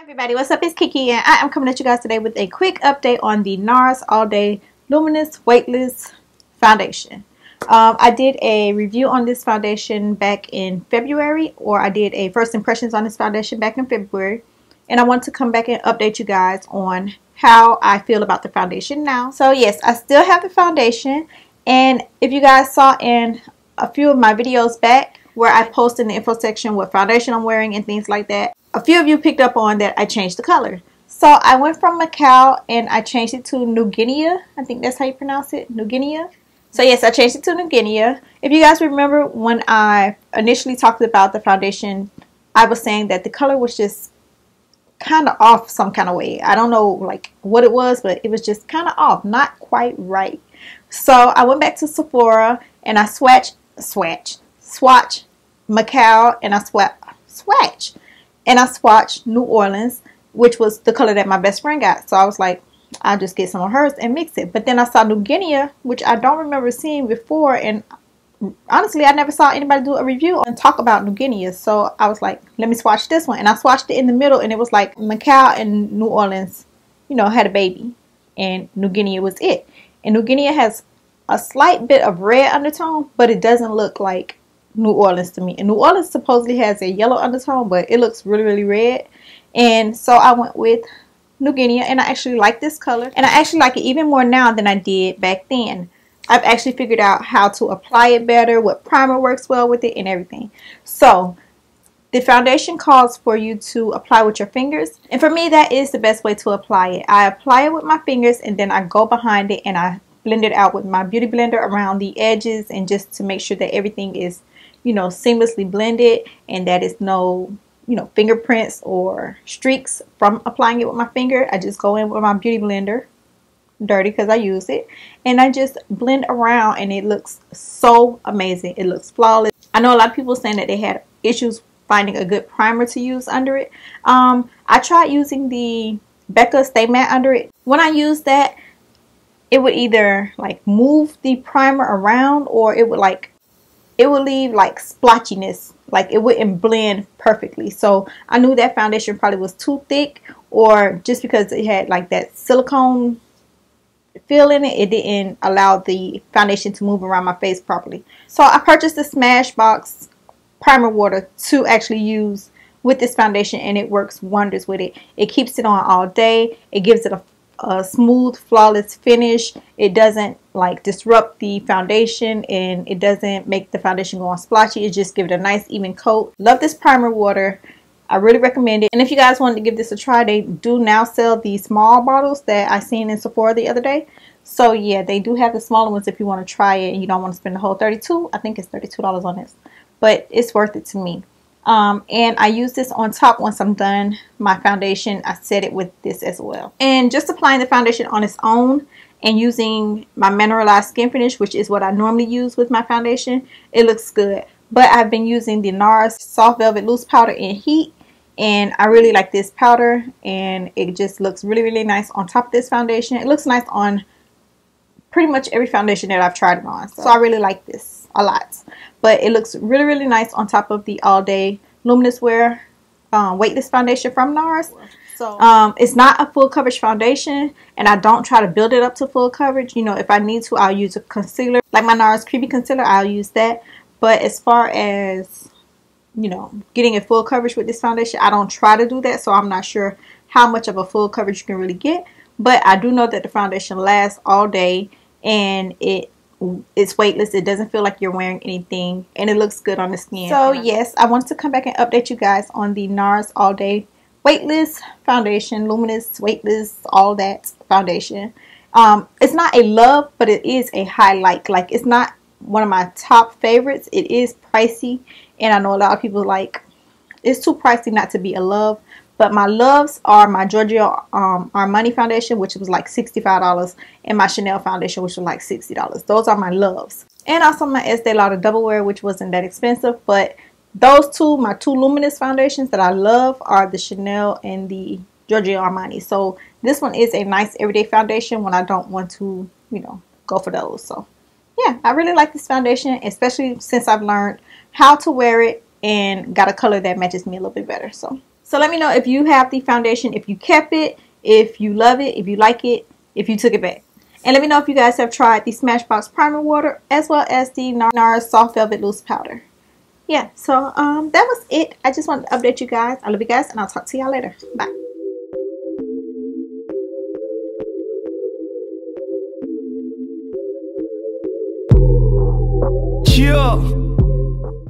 Everybody, what's up? It's Kiki and I am coming at you guys today with a quick update on the Nars All Day Luminous Weightless Foundation. I did a review on this foundation back in February, or I did a first impressions on this foundation back in February, and I want to come back and update you guys on how I feel about the foundation now. So yes, I still have the foundation, and if you guys saw in a few of my videos back where I post in the info section what foundation I'm wearing and things like that, a few of you picked up on that I changed the color. So I went from Macau and I changed it to New Guinea. I think that's how you pronounce it, New Guinea. So yes, I changed it to New Guinea. If you guys remember when I initially talked about the foundation, I was saying that the color was just kind of off some kind of way. I don't know like what it was, but it was just kind of off, not quite right. So I went back to Sephora and I swatch Macau, and I swatched New Orleans, which was the color that my best friend got. So I was like, I'll just get some of hers and mix it. But then I saw New Guinea, which I don't remember seeing before, and honestly, I never saw anybody do a review and talk about New Guinea. So I was like, let me swatch this one, and I swatched it in the middle, and it was like Macau and New Orleans, you know, had a baby, and New Guinea was it. And New Guinea has a slight bit of red undertone, but it doesn't look like New Orleans to me. And New Orleans supposedly has a yellow undertone, but it looks really, really red. And so I went with New Guinea, and I actually like this color, and I actually like it even more now than I did back then. I've actually figured out how to apply it better, what primer works well with it, and everything. So the foundation calls for you to apply with your fingers, and for me that is the best way to apply it. I apply it with my fingers, and then I go behind it and I blend it out with my beauty blender around the edges, and just to make sure that everything is, you know, seamlessly blended, and that is no, you know, fingerprints or streaks from applying it with my finger. I just go in with my beauty blender, dirty because I use it, and I just blend around, and it looks so amazing. It looks flawless. I know a lot of people saying that they had issues finding a good primer to use under it. I tried using the Becca Stay Matte under it. When I used that, it would either like move the primer around, or it would leave like splotchiness, like it wouldn't blend perfectly. So I knew that foundation probably was too thick, or just because it had like that silicone feel in it, it didn't allow the foundation to move around my face properly. So I purchased the Smashbox primer water to actually use with this foundation, and it works wonders with it. It keeps it on all day. It gives it a smooth, flawless finish. It doesn't like disrupt the foundation, and it doesn't make the foundation go on splotchy. It just gives it a nice even coat. Love this primer water. I really recommend it. And if you guys wanted to give this a try, they do now sell the small bottles that I seen in Sephora the other day. So yeah, they do have the smaller ones if you want to try it and you don't want to spend the whole $32. I think it's $32 on this, but it's worth it to me. And I use this on top once I'm done my foundation. I set it with this as well. And just applying the foundation on its own and using my mineralized skin finish, which is what I normally use with my foundation, it looks good. But I've been using the Nars Soft Velvet Loose Powder in Heat, and I really like this powder, and it just looks really, really nice on top of this foundation. It looks nice on pretty much every foundation that I've tried it on. So I really like this a lot. But it looks really, really nice on top of the All Day Luminous Wear Weightless Foundation from Nars. So it's not a full coverage foundation, and I don't try to build it up to full coverage. You know, if I need to, I'll use a concealer. Like my Nars Creamy Concealer, I'll use that. But as far as, you know, getting a full coverage with this foundation, I don't try to do that. So I'm not sure how much of a full coverage you can really get. But I do know that the foundation lasts all day, and it's weightless. It doesn't feel like you're wearing anything, and it looks good on the skin. So yes, I wanted to come back and update you guys on the Nars All Day Weightless Foundation, Luminous, Weightless, all that foundation. It's not a love, but it is a highlight. Like, it's not one of my top favorites. It is pricey, and I know a lot of people like it's too pricey not to be a love. But my loves are my Giorgio Armani foundation, which was like $65, and my Chanel foundation, which was like $60. Those are my loves. And also my Estee Lauder Double Wear, which wasn't that expensive. But those two, my two luminous foundations that I love, are the Chanel and the Giorgio Armani. So this one is a nice everyday foundation when I don't want to, you know, go for those. So yeah, I really like this foundation, especially since I've learned how to wear it and got a color that matches me a little bit better. So So let me know if you have the foundation, if you kept it, if you love it, if you like it, if you took it back. And let me know if you guys have tried the Smashbox Primer Water as well as the Nars Soft Velvet Loose Powder. Yeah, so that was it. I just wanted to update you guys. I love you guys, and I'll talk to y'all later. Bye. Yeah.